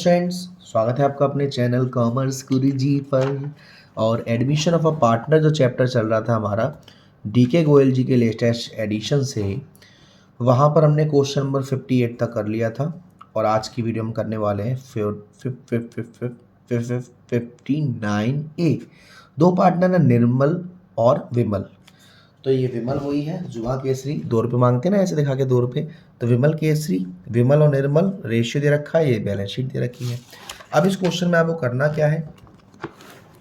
Students, स्वागत है आपका अपने चैनल कॉमर्स गुरुजी पर। और एडमिशन ऑफ अ पार्टनर जो चैप्टर चल रहा था हमारा डीके गोयल जी के लेटेस्ट एडिशन से, वहाँ पर हमने क्वेश्चन नंबर 58 तक कर लिया था। और आज की वीडियो हम करने वाले हैं 59A। दो पार्टनर है निर्मल और विमल। तो ये विमल वही है जुआ केसरी, 2 रुपये मांगते ना ऐसे दिखा के 2 रुपये। तो विमल केसरी, विमल और निर्मल रेशियो दे रखा है, ये बैलेंस शीट दे रखी है। अब इस क्वेश्चन में आपको करना क्या है,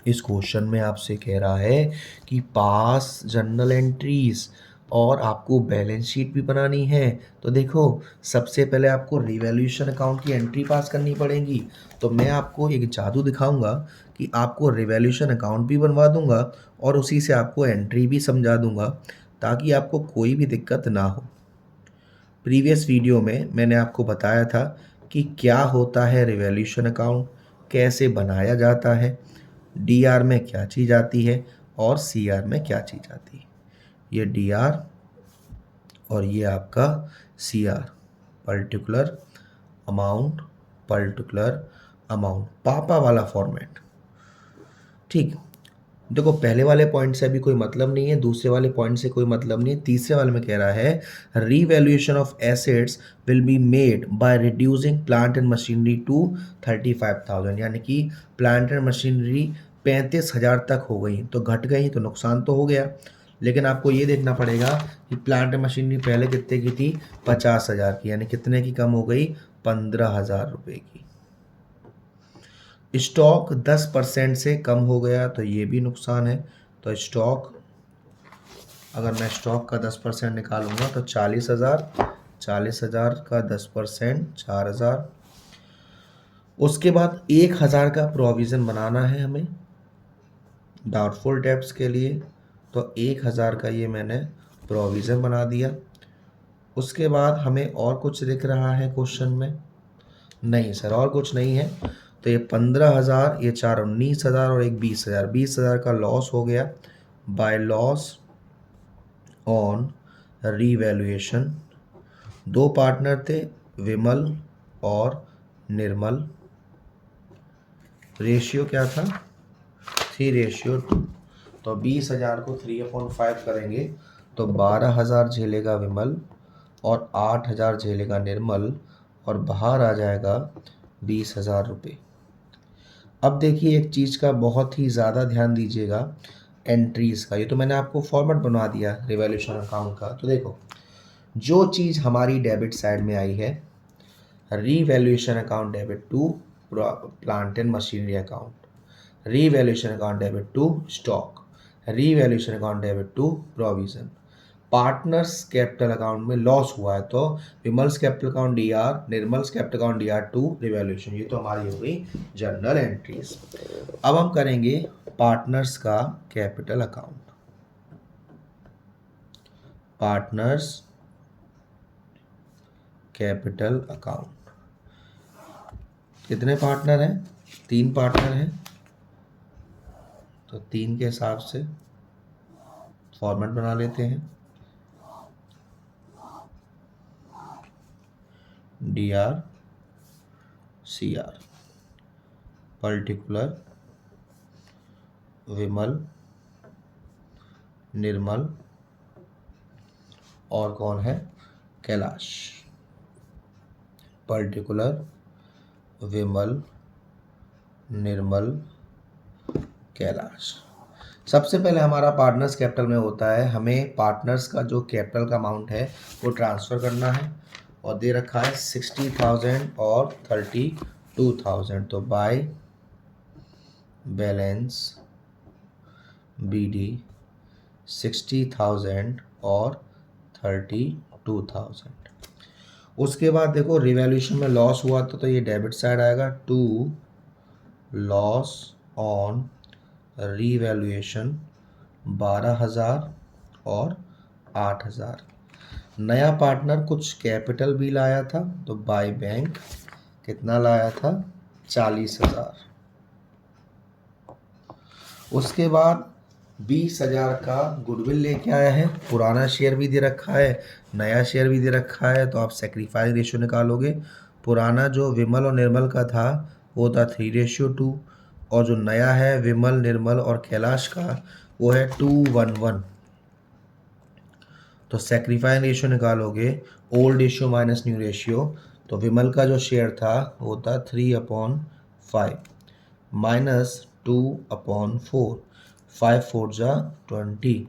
इस क्वेश्चन में आपसे कह रहा है कि पास जर्नल एंट्रीज और आपको बैलेंस शीट भी बनानी है। तो देखो, सबसे पहले आपको रिवैल्यूएशन अकाउंट की एंट्री पास करनी पड़ेगी। तो मैं आपको एक जादू दिखाऊंगा कि आपको रिवैल्यूएशन अकाउंट भी बनवा दूंगा और उसी से आपको एंट्री भी समझा दूंगा, ताकि आपको कोई भी दिक्कत ना हो। प्रीवियस वीडियो में मैंने आपको बताया था कि क्या होता है रिवैल्यूएशन अकाउंट, कैसे बनाया जाता है, डीआर में क्या चीज़ आती है और सीआर में क्या चीज़ आती है। ये डीआर और ये आपका CR, particular amount, particular amount, पापा वाला फॉर्मेट। ठीक, देखो पहले वाले पॉइंट से अभी कोई मतलब नहीं है, दूसरे वाले पॉइंट से कोई मतलब नहीं है। तीसरे वाले में कह रहा है revaluation of assets will be made by reducing plant and machinery to 35,000, यानी कि प्लांट एंड मशीनरी 35,000 तक हो गई तो घट गई, तो नुकसान तो हो गया। लेकिन आपको ये देखना पड़ेगा कि प्लांट एंड मशीनरी पहले कितने की थी, 50,000 की, यानी कितने की कम हो गई, 15,000 रुपये की। स्टॉक 10% से कम हो गया तो ये भी नुकसान है। तो स्टॉक, अगर मैं स्टॉक का 10% निकालूंगा तो 40,000, 40,000 का 10% 4,000। उसके बाद 1,000 का प्रोविज़न बनाना है हमें डाउटफुल डेब्ट्स के लिए। तो 1,000 का ये मैंने प्रोविज़न बना दिया। उसके बाद हमें और कुछ दिख रहा है क्वेश्चन में? नहीं सर, और कुछ नहीं है। तो ये 15,000, ये 4 19,000 और एक 20,000, 20,000 का लॉस हो गया बाय लॉस ऑन रीवैल्यूएशन। दो पार्टनर थे, विमल और निर्मल। रेशियो क्या था, 3:2। तो 20,000 को 3/5 करेंगे तो 12,000 झेलेगा विमल और 8,000 झेलेगा निर्मल, और बाहर आ जाएगा 20,000 रुपये। अब देखिए, एक चीज़ का बहुत ही ज़्यादा ध्यान दीजिएगा, एंट्रीज़ का। ये तो मैंने आपको फॉर्मेट बनवा दिया रिवैल्यूएशन अकाउंट का। तो देखो, जो चीज़ हमारी डेबिट साइड में आई है, revaluation account debit to plant and machinery account, revaluation account debit to stock, revaluation account debit to provision. Partners capital account में लॉस हुआ है तो Vimal's capital account DR, Nirmal's capital account DR to revaluation. ये तो हमारी हो गई जर्नल एंट्रीज। अब हम करेंगे पार्टनर्स का capital account. Partners capital account, कितने पार्टनर हैं, 3 पार्टनर हैं, तो 3 के हिसाब से फॉर्मेट बना लेते हैं। डीआर सीआर, पर्टिकुलर विमल, निर्मल और कौन है, कैलाश। पर्टिकुलर विमल, निर्मल, कैलाश। सबसे पहले हमारा पार्टनर्स कैपिटल में होता है, हमें पार्टनर्स का जो कैपिटल का अमाउंट है वो ट्रांसफ़र करना है, और दे रखा है 60,000 और 32,000। तो बाय बैलेंस BD 60,000 और 32,000। उसके बाद देखो, रिवैल्यूएशन में लॉस हुआ तो ये डेबिट साइड आएगा, टू लॉस ऑन रीवैल्यूएशन 12,000 और 8,000। नया पार्टनर कुछ कैपिटल भी लाया था, तो बाय बैंक कितना लाया था, 40,000। उसके बाद 20,000 का गुडविल लेके आया है, पुराना शेयर भी दे रखा है, नया शेयर भी दे रखा है। तो आप सेक्रीफाइस रेशियो निकालोगे पुराना जो विमल और निर्मल का था वो था 3:2, और जो नया है विमल, निर्मल और कैलाश का वो है 2:1:1। तो सेक्रीफाइस रेशियो निकालोगे, old ratio minus new ratio, तो विमल का जो शेयर था वो था 3/5 माइनस 2/4, 5 4 जा 20,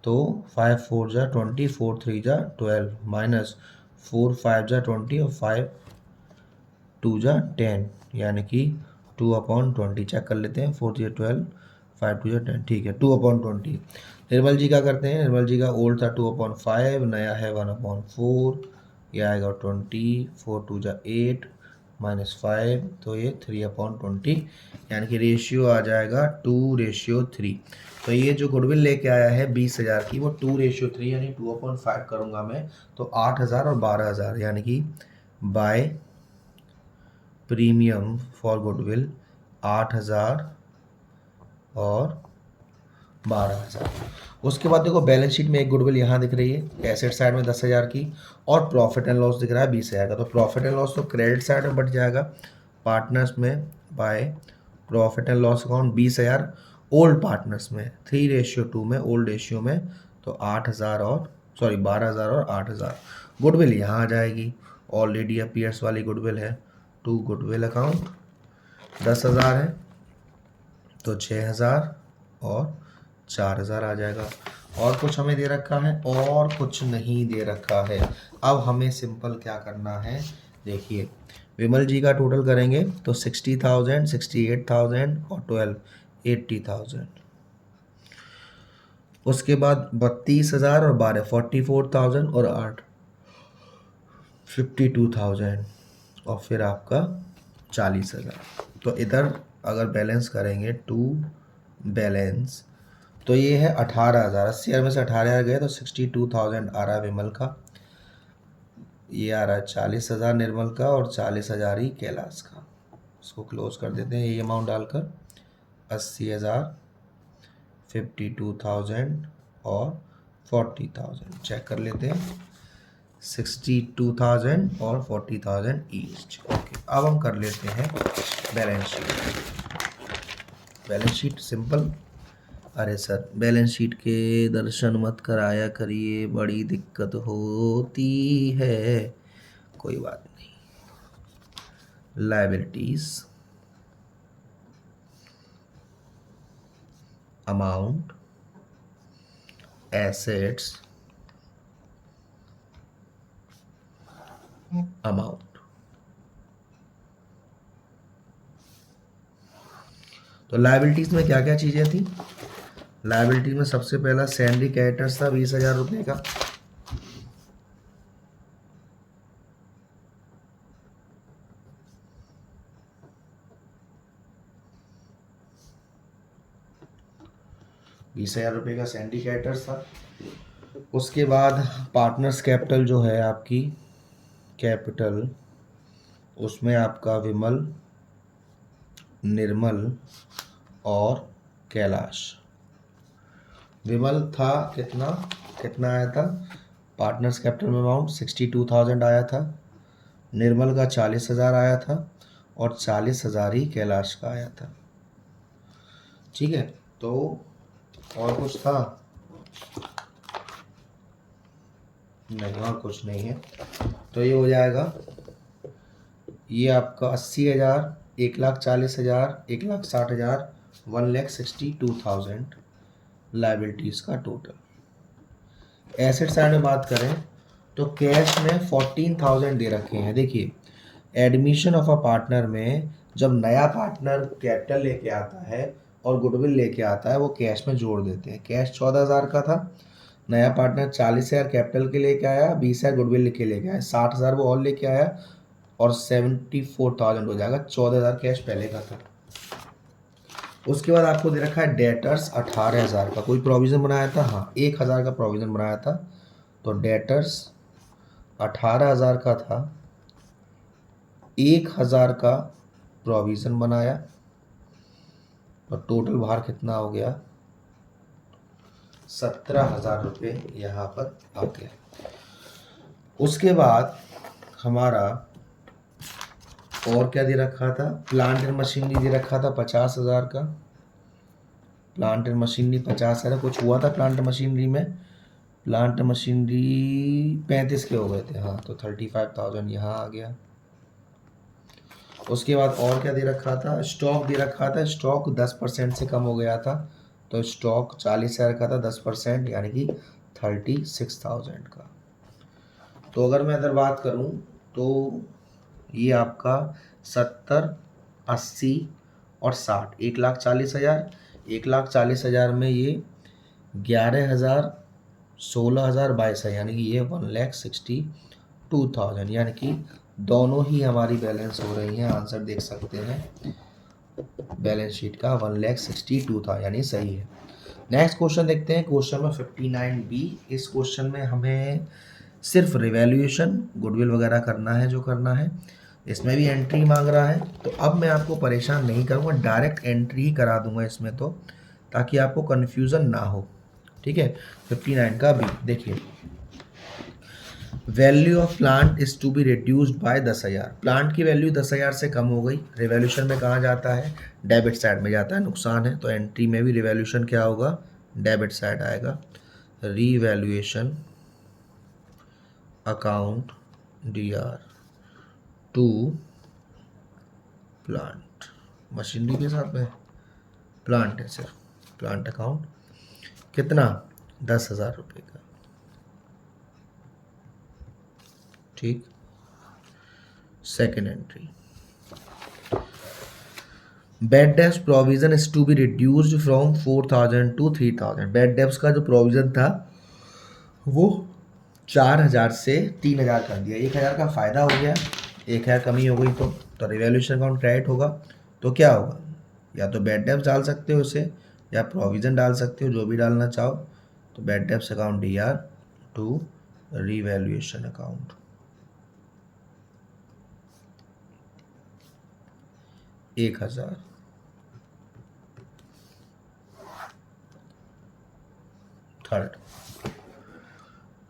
तो 5 4 जा 20, 4 3 जा 12, माइनस 4 5 जा 20 और 5 2 जा 10, यानी कि 2/20। चेक कर लेते हैं, 4 3 12, 5 2 जा 10, ठीक है 2/20। निर्मल जी का करते हैं, निर्मल जी का ओल्ड था 2/5, नया है 1/4, ये आएगा 20, 4 2 जा 8 माइनस 5, तो ये 3/20, यानी कि रेशियो आ जाएगा 2:3। तो ये जो गुडविल लेके आया है 20,000 की, वो 2:3 यानी 2/5 करूँगा मैं, तो 8,000 और 12,000, यानी कि बाय प्रीमियम फॉर गुडविल 8,000 और 12,000। उसके बाद देखो बैलेंस शीट में एक गुडविल यहाँ दिख रही है एसेट साइड में 10,000 की, और प्रॉफिट एंड लॉस दिख रहा है 20,000 का। तो प्रॉफिट एंड लॉस तो क्रेडिट साइड में बढ़ जाएगा पार्टनर्स में by profit and loss account 20,000, old partners में 3:2 में, ओल्ड रेशियो में, तो 8,000 और 12,000 और 8,000। गुडविल यहाँ आ जाएगी, ऑलरेडी अपीयर्स वाली गुडविल है, टू गुडविल अकाउंट 10,000 है, तो 6,000 और 4,000 आ जाएगा। और कुछ हमें दे रखा है? और कुछ नहीं दे रखा है। अब हमें सिंपल क्या करना है, देखिए विमल जी का टोटल करेंगे तो 60,000, 68,000 और 12 80,000। उसके बाद 32,000 और 12 44,000 और 8 52,000, और फिर आपका 40,000। तो इधर अगर बैलेंस करेंगे टू बैलेंस, तो ये है 18,000, 80,000 में से 18,000 गए तो 62,000 आ रहा है विमल का, ये आ रहा है 40,000 निर्मल का और 40,000 ही कैलाश का। इसको क्लोज कर देते हैं ये अमाउंट डालकर, 80,000, 52,000 और 40,000। चेक कर लेते हैं, 62,000 और 40,000 ईच। ओके, अब हम कर लेते हैं balance sheet. Balance sheet simple, अरे सर बैलेंस शीट के दर्शन मत कराया करिए, बड़ी दिक्कत होती है, कोई बात नहीं। Liabilities, amount, assets, amount. तो लायबिलिटीज में क्या क्या चीजें थी? लायबिलिटीज में सबसे पहला सैलरी कैरेक्टर्स था 20,000 रुपये का, ₹20,000 का सैलरी कैरेक्टर्स था। उसके बाद पार्टनर्स कैपिटल जो है आपकी कैपिटल, उसमें आपका विमल, निर्मल और कैलाश। विमल था कितना कितना आया था, पार्टनर्स कैपिटल में अमाउंट 62,000 आया था, निर्मल का 40,000 आया था, और 40,000 ही कैलाश का आया था। ठीक है, तो और कुछ था? नहीं, और कुछ नहीं है। तो ये हो जाएगा, ये आपका 80,000, 1,40,000, 1,60,000, 1,62,000 लाइबिलिटीज़ का टोटल। एसेट साइड में बात करें तो कैश में 14,000 दे रखे हैं। देखिए एडमिशन ऑफ अ पार्टनर में जब नया पार्टनर कैपिटल लेके आता है और गुडविल लेके आता है, वो कैश में जोड़ देते हैं। कैश 14,000 का था, नया पार्टनर 40,000 कैपिटल के लेके आया, 20,000 गुडविल लेके लेके आया, 60,000 वो और लेके आया, और 74,000 हो जाएगा, 14,000 कैश पहले का था। उसके बाद आपको दे रखा है डेटर्स 18,000 का। कोई प्रोविज़न बनाया था? हाँ, 1,000 का प्रोविज़न बनाया था। तो डेटर्स 18,000 का था, 1,000 का प्रोविज़न बनाया, और टोटल बाहर कितना हो गया, 17,000 रुपये यहाँ पर आ गया। उसके बाद हमारा और क्या दे रखा था, प्लांट एंड मशीनरी दे रखा था 50,000 का, प्लांट एंड मशीनरी 50,000, कुछ हुआ था प्लांट मशीनरी में, प्लांट मशीनरी 35 के हो गए थे, हाँ, तो 35,000 यहाँ आ गया। उसके बाद और क्या दे रखा था, स्टॉक दे रखा था, स्टॉक 10% से कम हो गया था, तो स्टॉक 40,000 का था, 10% यानी कि 36,000 का। तो अगर मैं अगर बात करूं तो ये आपका 70, 80 और 60, 1,40,000, 1,40,000 में ये 11,000, 16,000, 22,000, यानी कि ये 1,62,000, यानी कि दोनों ही हमारी बैलेंस हो रही हैं। आंसर देख सकते हैं बैलेंस शीट का 1,62,000, यानी सही है। नेक्स्ट क्वेश्चन देखते हैं, क्वेश्चन नंबर 59B। इस क्वेश्चन में हमें सिर्फ रिवैल्यूएशन गुडविल वगैरह करना है, जो करना है। इसमें भी एंट्री मांग रहा है, तो अब मैं आपको परेशान नहीं करूँगा, डायरेक्ट एंट्री ही करा दूंगा इसमें, तो ताकि आपको कन्फ्यूज़न ना हो। ठीक है, 59 का बी देखिए, value of plant is to be reduced by 10,000। Plant की वैल्यू 10,000 से कम हो गई। रिवैल्यूएशन में कहाँ जाता है, डेबिट साइड में जाता है, नुकसान है, तो एंट्री में भी रिवैल्यूएशन क्या होगा, डेबिट साइड आएगा। Revaluation account DR to plant, machinery के साथ में प्लांट है सिर्फ, प्लांट अकाउंट कितना, 10,000 रुपये का। ठीक, second entry, bad debts provision is to be reduced from 4,000 to 3,000। Bad debts का जो प्रोविजन था वो 4,000 से 3,000 कर दिया, 1,000 का फायदा हो गया, 1,000 कमी हो गई, तो रिवैल्यूएशन अकाउंट क्रेडिट होगा, तो क्या होगा, या तो बैड डेब्स डाल सकते हो उसे, या प्रोविजन डाल सकते हो, जो भी डालना चाहो। तो bad debts account DR to revaluation account 1,000। Third,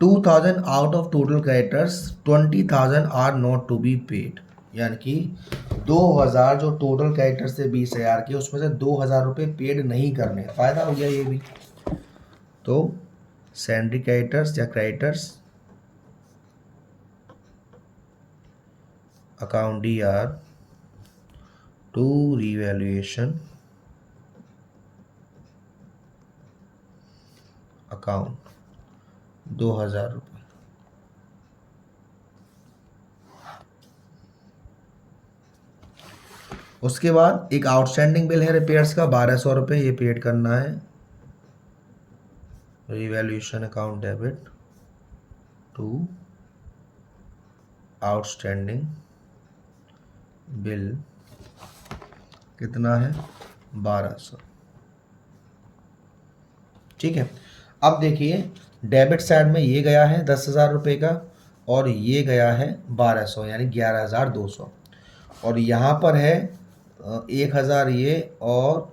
2,000 out of total creditors 20,000 are not to be paid, यानी कि 2,000 जो टोटल क्रेडिटर्स थे 20,000 के, उसमें से 2,000 रुपये पेड नहीं करने, फायदा हो गया ये भी। तो सैलरी क्रेडिटर्स या creditors account DR to revaluation account 2,000 रुपये। उसके बाद एक आउटस्टैंडिंग बिल है रिपेयर्स का 1,200 रुपये, ये पेड करना है। Revaluation account debit to outstanding bill कितना है, 1,200। ठीक है, अब देखिए डेबिट साइड में ये गया है 10,000 रुपये का, और ये गया है 1,200, यानी 11,200, और यहाँ पर है 1,000 ये और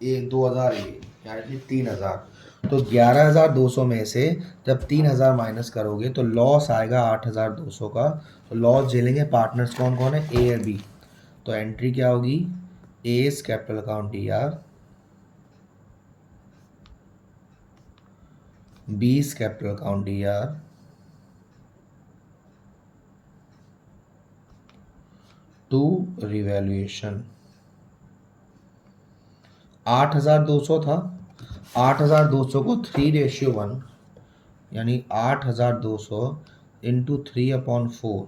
2,000 ये, यानी कि 3,000। तो 11,200 में से जब 3,000 माइनस करोगे तो लॉस आएगा 8,200 का। तो लॉस झेलेंगे पार्टनर्स कौन कौन है, A और B। तो एंट्री क्या होगी, A's capital account DR, B's capital account DR, to revaluation. 8,200 था, 8,200 को 3:1, यानी 8,200 इंटू 3/4,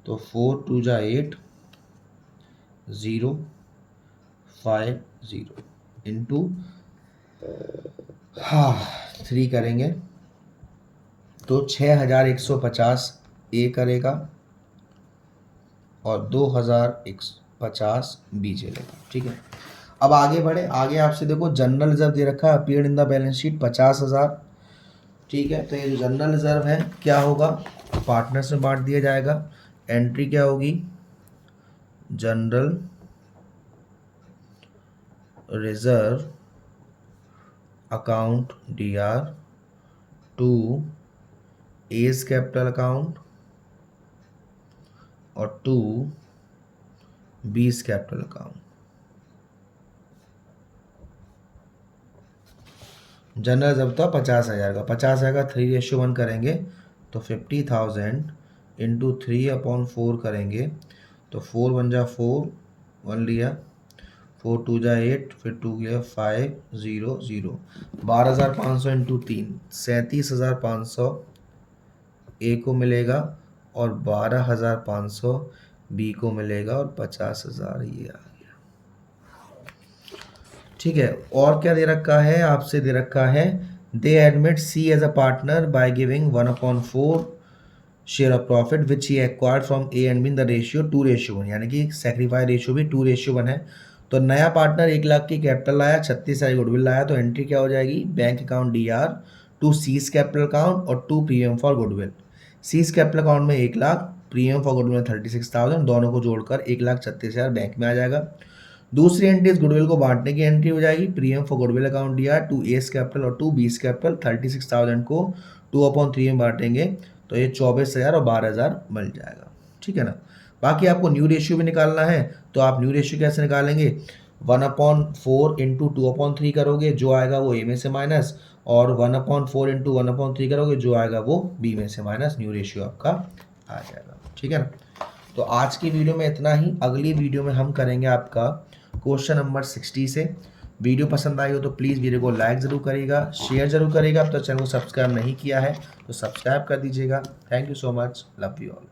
तो 4 2 जा 8, 050 इंटू, हाँ 3 करेंगे तो 6,150 A करेगा, और 2,150 B चलेगा। ठीक है, अब आगे बढ़े, आगे आपसे देखो जनरल रिजर्व दे रखा है, appeared in the balance sheet 50,000। ठीक है, तो ये जो जनरल रिजर्व है क्या होगा, पार्टनर्स में बांट दिया जाएगा। एंट्री क्या होगी, general reserve account DR to A's capital account, और 2 बीस कैपिटल अकाउंट। जनरल जब था 50,000 का, 50,000 का 3:1 करेंगे तो 50,000 इंटू 3/4 करेंगे तो 4 बन जा 4, 1 लिया, 4 2 जा 8, फिर 2 गया 5 0 0, 12,500 इंटू 3, 37,500 ए को मिलेगा और 12,500 बी को मिलेगा और 50,000 ये आ गया। ठीक है, और क्या दे रखा है, आपसे दे रखा है they admit C as a partner by giving 1/4 share of profit which he acquired from A and B in the ratio 2:1, यानी कि सेक्रीफाई रेशियो भी 2:1 है। तो नया पार्टनर 1 लाख की कैपिटल लाया, 36,000 गुडविल लाया, तो एंट्री क्या हो जाएगी, bank account DR, to C's capital account और 2 premium for goodwill. C's capital account में 1 लाख, प्रीमियम फॉर गुडविल में 36,000, दोनों को जोड़कर 1,36,000 बैंक में आ जाएगा। दूसरी एंट्री इस गुडविल को बांटने की एंट्री हो जाएगी, premium for goodwill account DR, 2 S capital और 2 बीस कैपिटल, 36,000 को 2/3 में बांटेंगे तो ये 24,000 और 12,000 मिल जाएगा। ठीक है ना। बाकी आपको न्यू रेशियो भी निकालना है, तो आप न्यू रेशियो कैसे निकालेंगे, 1/4 इंटू 2/3 करोगे, जो आएगा वो ए में से माइनस, और 1/4 इंटू 1/3 करोगे, जो आएगा वो बी में से माइनस, न्यू रेशियो आपका आ जाएगा। ठीक है ना। तो आज की वीडियो में इतना ही। अगली वीडियो में हम करेंगे आपका क्वेश्चन नंबर 60 से। वीडियो पसंद आई हो तो प्लीज़ वीडियो को लाइक ज़रूर करिएगा, शेयर ज़रूर करिएगा। अब तक चैनल को सब्सक्राइब नहीं किया है तो सब्सक्राइब कर दीजिएगा। Thank you so much, love you all.